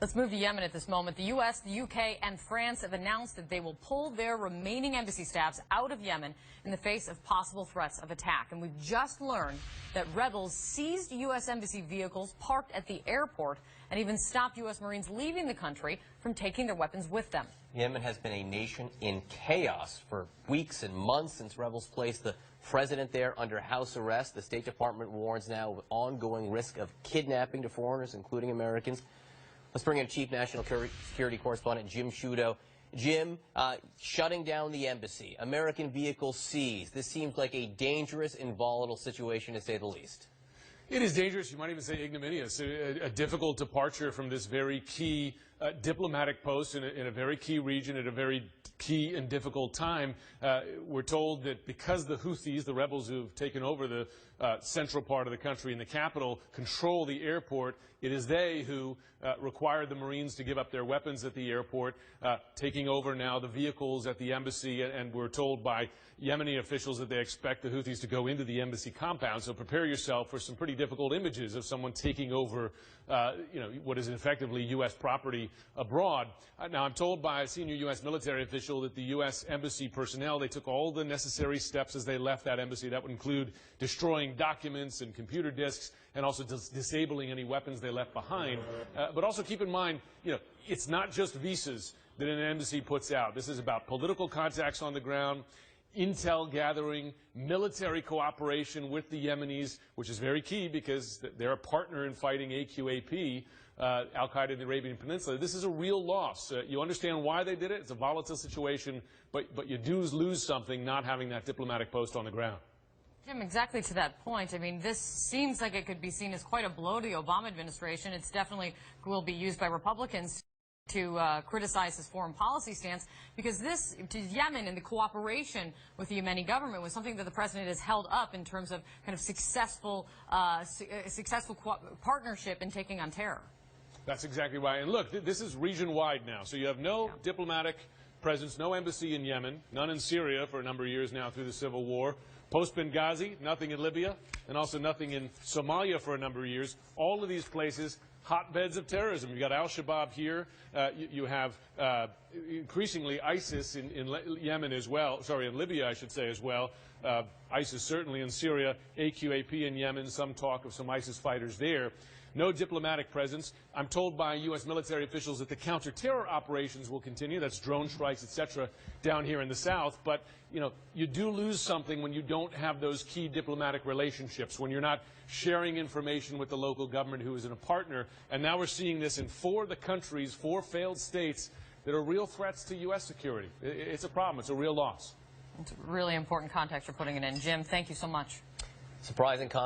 Let's move to Yemen at this moment. The U.S., the U.K., and France have announced that they will pull their remaining embassy staffs out of Yemen in the face of possible threats of attack. And we've just learned that rebels seized U.S. embassy vehicles parked at the airport and even stopped U.S. Marines leaving the country from taking their weapons with them. Yemen has been a nation in chaos for weeks and months since rebels placed the president there under house arrest. The State Department warns now of ongoing risk of kidnapping to foreigners, including Americans. Let's bring in Chief National Security Correspondent Jim Sciutto. Jim, shutting down the embassy, American vehicles seized. This seems like a dangerous and volatile situation, to say the least. It is dangerous. You might even say ignominious. A difficult departure from this very key diplomatic post in a very key region at a very key and difficult time. We're told that because the Houthis, the rebels who've taken over the central part of the country and the capital, control the airport, it is they who required the Marines to give up their weapons at the airport, taking over now the vehicles at the embassy, and we're told by Yemeni officials that they expect the Houthis to go into the embassy compound. So prepare yourself for some pretty difficult images of someone taking over what is effectively U.S. property abroad. Now, I'm told by a senior U.S. military official that the U.S. embassy personnel, they took all the necessary steps as they left that embassy. That would include destroying documents and computer disks and also disabling any weapons they left behind. But also keep in mind, it's not just visas that an embassy puts out. This is about political contacts on the ground, intel gathering, military cooperation with the Yemenis, which is very key because they're a partner in fighting AQAP, Al-Qaeda in the Arabian Peninsula. This is a real loss. You understand why they did it. It's a volatile situation, but you do lose something not having that diplomatic post on the ground. Jim, exactly to that point. I mean, this seems like it could be seen as quite a blow to the Obama administration. It's definitely will be used by Republicans to criticize his foreign policy stance, because this, to Yemen and the cooperation with the Yemeni government, was something that the president has held up in terms of kind of successful partnership in taking on terror. That's exactly right. And look, this is region-wide now. So you have no diplomatic presence, no embassy in Yemen, none in Syria for a number of years now through the civil war. Post-Benghazi, nothing in Libya, and also nothing in Somalia for a number of years. All of these places, hotbeds of terrorism. You've got Al-Shabaab here. You have increasingly ISIS in Yemen as well. Sorry, in Libya, I should say, as well. ISIS certainly in Syria, AQAP in Yemen, some talk of some ISIS fighters there. No diplomatic presence. I'm told by U.S. military officials that the counter-terror operations will continue. That's drone strikes, etc., down here in the south. But, you do lose something when you don't have those key diplomatic relationships, when you're not sharing information with the local government who is a partner. And now we're seeing this in 4 of the countries, 4 failed states that are real threats to U.S. security. It's a problem. It's a real loss. It's a really important context you're putting it in. Jim, thank you so much. Surprising context.